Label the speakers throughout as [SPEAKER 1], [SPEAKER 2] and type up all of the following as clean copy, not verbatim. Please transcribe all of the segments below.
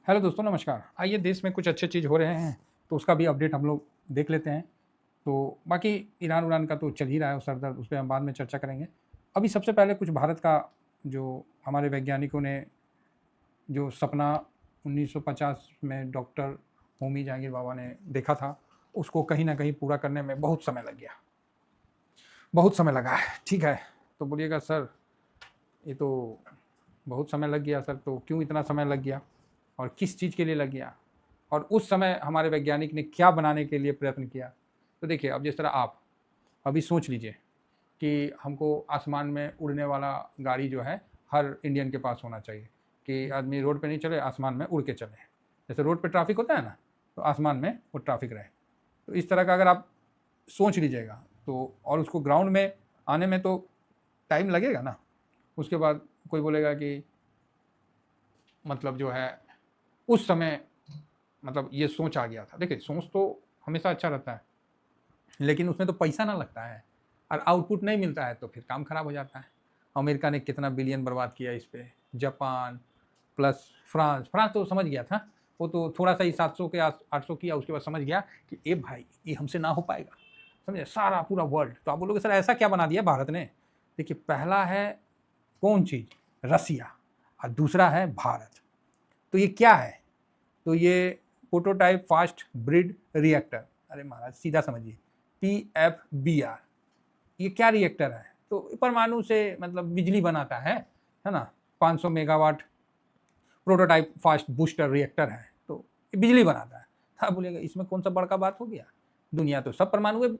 [SPEAKER 1] Hello दोस्तों, नमस्कार। आइए, देश में कुछ अच्छे चीज़ हो रहे हैं तो उसका भी अपडेट हम लोग देख लेते हैं। तो बाकी ईरान का तो चल ही रहा है, सर दर्द, उस पर हम बाद में चर्चा करेंगे। अभी सबसे पहले कुछ भारत का, जो हमारे वैज्ञानिकों ने जो सपना 1950 में डॉक्टर होमी जहांगीर बाबा ने देखा था, उसको कहीं ना कहीं पूरा करने में बहुत समय लग गया, बहुत समय लगा है। ठीक है, तो बोलिएगा सर ये तो बहुत समय लग गया सर, तो क्यों इतना समय लग गया और किस चीज़ के लिए लग गया, और उस समय हमारे वैज्ञानिक ने क्या बनाने के लिए प्रयत्न किया। तो देखिए, अब जिस तरह आप अभी सोच लीजिए कि हमको आसमान में उड़ने वाला गाड़ी जो है हर इंडियन के पास होना चाहिए, कि आदमी रोड पे नहीं चले, आसमान में उड़ के चले। जैसे रोड पे ट्रैफिक होता है ना, तो आसमान में वो ट्रैफिक रहे। तो इस तरह का अगर आप सोच लीजिएगा तो, और उसको ग्राउंड में आने में तो टाइम लगेगा ना। उसके बाद कोई बोलेगा कि मतलब जो है उस समय मतलब ये सोच आ गया था। देखिए, सोच तो हमेशा अच्छा रहता है, लेकिन उसमें तो पैसा ना लगता है और आउटपुट नहीं मिलता है तो फिर काम खराब हो जाता है। अमेरिका ने कितना बिलियन बर्बाद किया इस पर, जापान प्लस फ्रांस। फ्रांस तो समझ गया था, वो तो थोड़ा सा ही 700 के 800 किया, उसके बाद समझ गया कि ए भाई ये हमसे ना हो पाएगा। समझे, सारा पूरा वर्ल्ड। तो आप बोलोगे सर ऐसा क्या बना दिया भारत ने। देखिए, पहला है कौन चीज़, रसिया, और दूसरा है भारत। तो ये क्या है, तो ये प्रोटोटाइप फास्ट ब्रिड रिएक्टर। अरे महाराज सीधा समझिए, PFBR। ये क्या रिएक्टर है, तो परमाणु से मतलब बिजली बनाता है ना। 500 megawatt prototype fast booster reactor है, तो ये बिजली बनाता है। हाँ, बोलेगा इसमें कौन सा बड़का बात हो गया, दुनिया तो सब परमाणु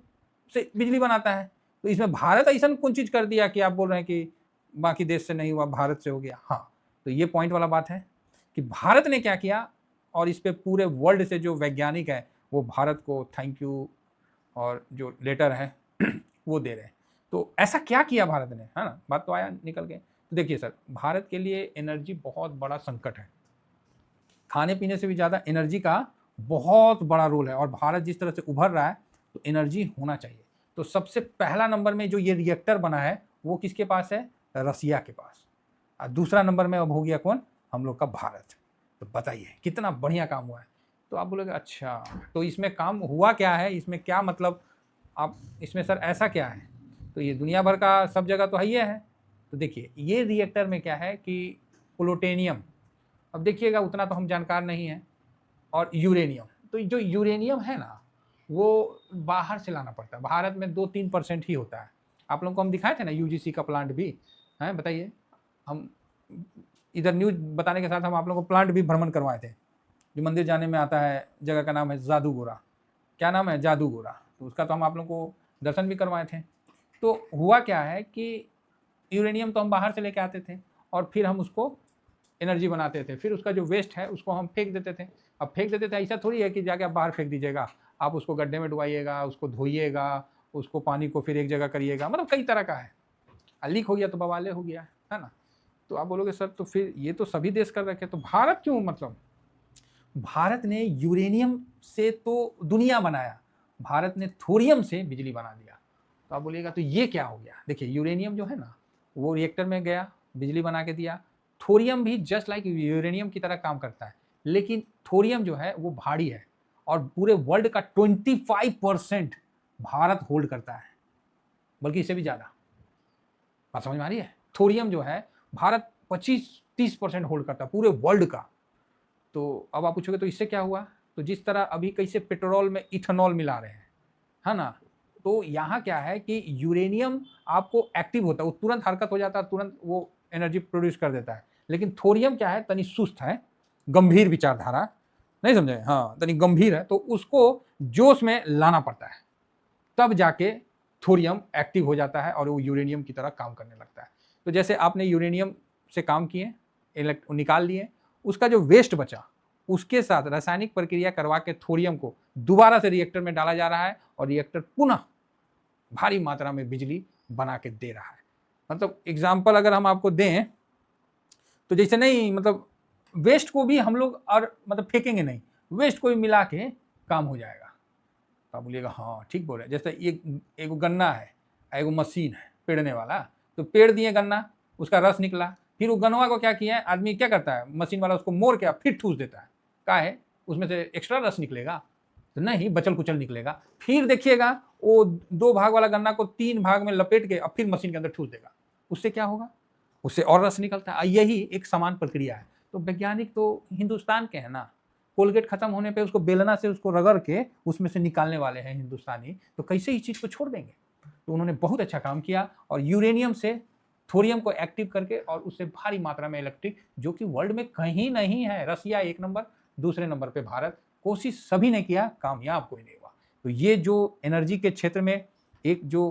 [SPEAKER 1] से बिजली बनाता है। तो इसमें भारत ऐसा कौन चीज़ कर दिया कि आप बोल रहे हैं कि बाकी देश से नहीं हुआ, भारत से हो गया। हाँ, तो ये पॉइंट वाला बात है कि भारत ने क्या किया, और इस पे पूरे वर्ल्ड से जो वैज्ञानिक है वो भारत को थैंक यू और जो लेटर है वो दे रहे हैं। तो ऐसा क्या किया भारत ने, है ना, बात तो आया निकल के। तो देखिए सर, भारत के लिए एनर्जी बहुत बड़ा संकट है। खाने पीने से भी ज़्यादा एनर्जी का बहुत बड़ा रोल है, और भारत जिस तरह से उभर रहा है तो एनर्जी होना चाहिए। तो सबसे पहला नंबर में जो ये रिएक्टर बना है वो किसके पास है, रसिया के पास। और दूसरा नंबर में अब हो गया कौन, हम लोग का भारत। तो बताइए कितना बढ़िया काम हुआ है। तो आप बोलोगे अच्छा, तो इसमें काम हुआ क्या है, इसमें क्या मतलब, आप इसमें सर ऐसा क्या है। तो ये दुनिया भर का सब जगह तो है। तो देखिए, ये रिएक्टर में क्या है कि प्लूटोनियम, अब देखिएगा उतना तो हम जानकार नहीं हैं, और यूरेनियम। तो जो यूरेनियम है ना, वो बाहर से लाना पड़ता है। भारत में 2-3% ही होता है। आप लोगों को हम दिखाए थे ना यूजीसी का प्लांट भी है, बताइए। हम इधर न्यूज बताने के साथ हम आप लोगों को प्लांट भी भ्रमण करवाए थे। जो मंदिर जाने में आता है, जगह का नाम है जादूगोरा। क्या नाम है, जादूगोरा। तो उसका तो हम आप लोगों को दर्शन भी करवाए थे। तो हुआ क्या है कि यूरेनियम तो हम बाहर से लेके आते थे, और फिर हम उसको एनर्जी बनाते थे। फिर उसका जो वेस्ट है उसको हम फेंक देते थे। अब फेंक देते थे, ऐसा थोड़ी है कि जाके आप बाहर फेंक दीजिएगा। आप उसको गड्ढे में डुबाइएगा, उसको धोइएगा, उसको पानी को फिर एक जगह करिएगा, मतलब कई तरह का है। लीक हो गया तो बवाले हो गया, है ना। तो आप बोलोगे सर तो फिर ये तो सभी देश कर रखे, तो भारत क्यों, मतलब भारत ने यूरेनियम से तो दुनिया बनाया, भारत ने थोरियम से बिजली बना दिया। तो आप बोलिएगा तो ये क्या हो गया। देखिए, यूरेनियम जो है ना, वो रिएक्टर में गया, बिजली बना के दिया। थोरियम भी जस्ट लाइक यूरेनियम की तरह काम करता है, लेकिन थोरियम जो है वो भारी है, और पूरे वर्ल्ड का 25% भारत होल्ड करता है, बल्कि इससे भी ज़्यादा। बात समझ में आ रही है। थोरियम जो है भारत 25-30% होल्ड करता है पूरे वर्ल्ड का। तो अब आप पूछोगे तो इससे क्या हुआ, तो जिस तरह अभी कैसे पेट्रोल में इथेनॉल मिला रहे हैं, है ना, तो यहाँ क्या है कि यूरेनियम आपको एक्टिव होता है, वो तुरंत हरकत हो जाता है, तुरंत वो एनर्जी प्रोड्यूस कर देता है। लेकिन थोरियम क्या है, तनी सुस्त है, गंभीर विचारधारा, नहीं समझे, हाँ तनी गंभीर है, तो उसको जोश में लाना पड़ता है, तब जाके थोरियम एक्टिव हो जाता है और वो यूरेनियम की तरह काम करने लगता है। तो जैसे आपने यूरेनियम से काम किए, निकाल लिए, उसका जो वेस्ट बचा उसके साथ रासायनिक प्रक्रिया करवा के थोरियम को दोबारा से रिएक्टर में डाला जा रहा है, और रिएक्टर पुनः भारी मात्रा में बिजली बना के दे रहा है। मतलब एग्जाम्पल अगर हम आपको दें, तो जैसे नहीं, मतलब वेस्ट को भी हम लोग और मतलब फेंकेंगे नहीं, वेस्ट को भी मिला के काम हो जाएगा। तो आप बोलिएगा हाँ ठीक बोल रहे हैं। जैसे एक गन्ना है, एगो मशीन है पेड़ने वाला, तो पेड़ दिए गन्ना, उसका रस निकला, फिर वो गन्नवा को क्या किया है आदमी, क्या करता है, मशीन वाला उसको मोड़ के फिर ठूस देता है, का है, उसमें से एक्स्ट्रा रस निकलेगा? तो नहीं, बचल कुचल निकलेगा। फिर देखिएगा वो 2 भाग वाला गन्ना को 3 भाग में लपेट के अब फिर मशीन के अंदर ठूस देगा। उससे क्या होगा? उससे और रस निकलता है। यही एक समान प्रक्रिया है। तो वैज्ञानिक तो हिंदुस्तान के हैं ना, कोलगेट खत्म होने पे उसको बेलना से उसको रगड़ के उसमें से निकालने वाले हैं हिंदुस्तानी, तो कैसे इस चीज़ को छोड़ देंगे? तो उन्होंने बहुत अच्छा काम किया और यूरेनियम से थोरियम को एक्टिव करके और उससे भारी मात्रा में इलेक्ट्रिक, जो कि वर्ल्ड में कहीं नहीं है। रसिया 1 नंबर, दूसरे नंबर पे भारत। कोशिश सभी ने किया, कामयाब कोई नहीं हुआ। तो ये जो एनर्जी के क्षेत्र में एक जो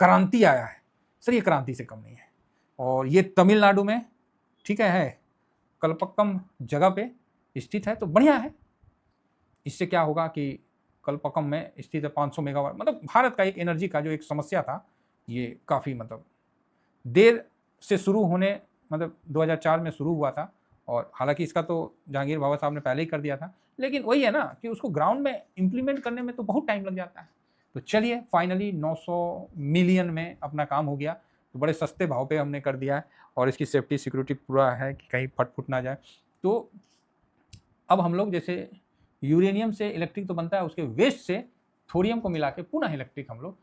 [SPEAKER 1] क्रांति आया है सर, ये क्रांति से कम नहीं है। और ये तमिलनाडु में ठीक है कलपक्कम जगह पे स्थित है, तो बढ़िया है। इससे क्या होगा कि कलपक्कम में स्थित है 500 मेगावाट, मतलब भारत का एक एनर्जी का जो एक समस्या था, ये काफ़ी मतलब देर से शुरू होने, मतलब 2004 में शुरू हुआ था। और हालांकि इसका तो जहांगीर बाबा साहब ने पहले ही कर दिया था, लेकिन वही है ना कि उसको ग्राउंड में इम्प्लीमेंट करने में तो बहुत टाइम लग जाता है। तो चलिए फाइनली 900 मिलियन में अपना काम हो गया, तो बड़े सस्ते भाव पे हमने कर दिया है और इसकी सेफ्टी सिक्योरिटी पूरा है कि कहीं फट फुट ना जाए। तो अब हम लोग जैसे यूरेनियम से इलेक्ट्रिक तो बनता है, उसके वेस्ट से थोरियम को मिला के पुनः इलेक्ट्रिक हम लोग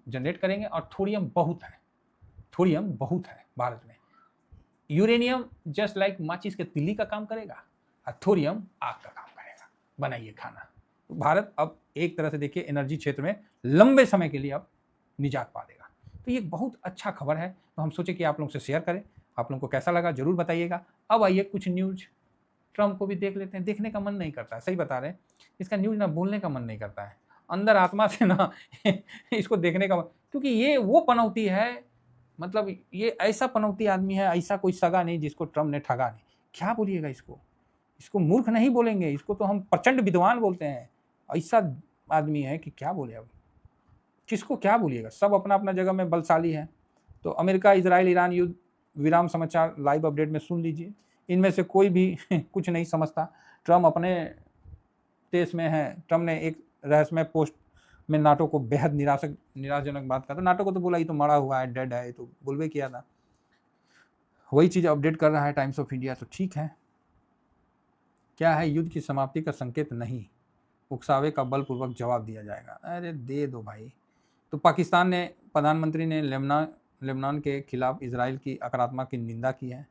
[SPEAKER 1] जनरेट करेंगे। और थोरियम बहुत है भारत में। यूरेनियम जस्ट लाइक माचिस के तिल्ली का काम करेगा और थोरियम आग का काम करेगा। बनाइए खाना। तो भारत अब एक तरह से देखिए एनर्जी क्षेत्र में लंबे समय के लिए अब निजात पा देगा। तो ये बहुत अच्छा खबर है, तो हम सोचे कि आप लोगों से शेयर करें। आप लोगों को कैसा लगा जरूर बताइएगा। अब आइए कुछ न्यूज ट्रम्प को भी देख लेते हैं। देखने का मन नहीं करता है, सही बता रहे हैं, इसका न्यूज ना बोलने का मन नहीं करता है अंदर आत्मा से ना इसको देखने का, क्योंकि ये वो पनौती है, मतलब ये ऐसा पनौती आदमी है, ऐसा कोई सगा नहीं जिसको ट्रम्प ने ठगा नहीं। क्या बोलिएगा इसको मूर्ख नहीं बोलेंगे, इसको तो हम प्रचंड विद्वान बोलते हैं। ऐसा आदमी है कि क्या बोले, अब किसको क्या बोलिएगा। सब अपना अपना जगह में बलशाली है। तो अमेरिका इजराइल ईरान युद्ध विराम समाचार लाइव अपडेट में सुन लीजिए। इनमें से कोई भी कुछ नहीं समझता। ट्रम्प अपने देश में है। ट्रम्प ने एक रहस्यमय पोस्ट में नाटो को बेहद निराशजनक बात कहा। तो नाटो को तो बोला ये तो मरा हुआ है, डेड है, तो बोलवे किया था। वही चीज़ अपडेट कर रहा है टाइम्स ऑफ इंडिया। तो ठीक है, क्या है, युद्ध की समाप्ति का संकेत नहीं, उकसावे का बलपूर्वक जवाब दिया जाएगा। अरे दे दो भाई। तो पाकिस्तान ने प्रधानमंत्री ने लेबनान के खिलाफ इसराइल की आक्रामक की निंदा की है।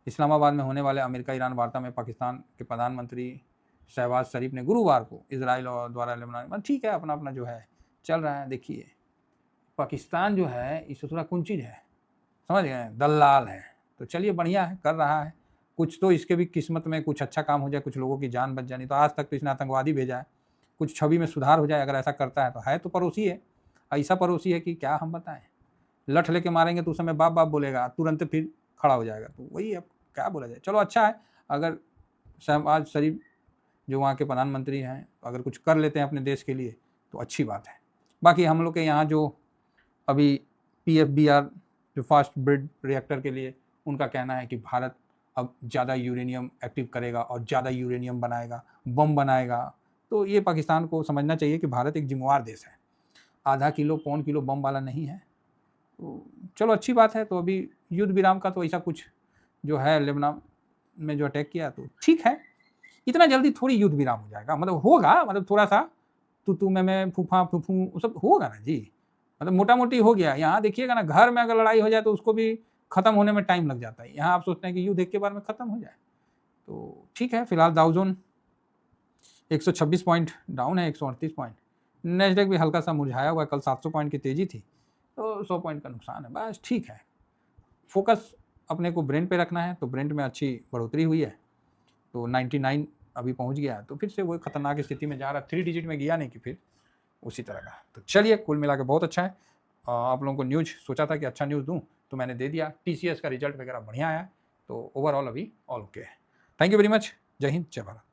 [SPEAKER 1] इस्लामाबाद में होने वाले अमेरिका ईरान वार्ता में पाकिस्तान के प्रधानमंत्री शहबाज शरीफ ने गुरुवार को इसराइल और द्वारा लेबनान, ठीक है अपना अपना जो है चल रहा है। देखिए पाकिस्तान जो है इससे थोड़ा कुंचित है, समझ गए, दलाल है। तो चलिए बढ़िया है, कर रहा है कुछ, तो इसके भी किस्मत में कुछ अच्छा काम हो जाए, कुछ लोगों की जान बच जानी। तो आज तक तो इसने आतंकवादी भेजा है, कुछ छवि में सुधार हो जाए अगर ऐसा करता है तो पड़ोसी है, ऐसा पड़ोसी है कि क्या हम बताएं। लठ लेके मारेंगे तो उस समय बाप बाप बोलेगा, तुरंत फिर खड़ा हो जाएगा। तो वही अब क्या बोला जाए। चलो अच्छा है, अगर शहबाज शरीफ जो वहाँ के प्रधानमंत्री हैं अगर कुछ कर लेते हैं अपने देश के लिए तो अच्छी बात है। बाकी हम लोग के यहाँ जो अभी PFBR जो फास्ट ब्रिड रिएक्टर के लिए उनका कहना है कि भारत अब ज़्यादा यूरेनियम एक्टिव करेगा और ज़्यादा यूरेनियम बनाएगा, बम बनाएगा। तो ये पाकिस्तान को समझना चाहिए कि भारत एक जिम्मेवार देश है, आधा किलो पौन किलो बम वाला नहीं है। तो चलो अच्छी बात है। तो अभी युद्ध विराम का तो ऐसा कुछ जो है लेबनान में जो अटैक किया तो ठीक है, इतना जल्दी थोड़ी युद्ध विराम हो जाएगा, मतलब होगा, मतलब थोड़ा सा तू मैं फूफा फूफू सब होगा ना जी, मतलब मोटा मोटी हो गया। यहाँ देखिएगा ना, घर में अगर लड़ाई हो जाए तो उसको भी खत्म होने में टाइम लग जाता है। यहाँ आप सोचते हैं कि युद्ध एक के बार में खत्म हो जाए। तो ठीक है, फिलहाल डाउ जोन 126 पॉइंट डाउन है, 138 पॉइंट। नेस्डेक भी हल्का सा मुरझाया हुआ है, कल 700 पॉइंट की तेजी थी, तो 100 पॉइंट का नुकसान है, बस ठीक है। फोकस अपने को ब्रेंड पे रखना है, तो ब्रेंड में अच्छी बढ़ोतरी हुई है, तो 99 अभी पहुंच गया है। तो फिर से वो खतरनाक स्थिति में जा रहा है, 3 डिजिट में गया नहीं कि फिर उसी तरह का। तो चलिए कुल मिला के बहुत अच्छा है। आप लोगों को न्यूज़ सोचा था कि अच्छा न्यूज़ दूं तो मैंने दे दिया। TCS का रिजल्ट वगैरह बढ़िया आया, तो ओवरऑल अभी ऑल ओके है। Thank you very much. जय हिंद, जय भारत।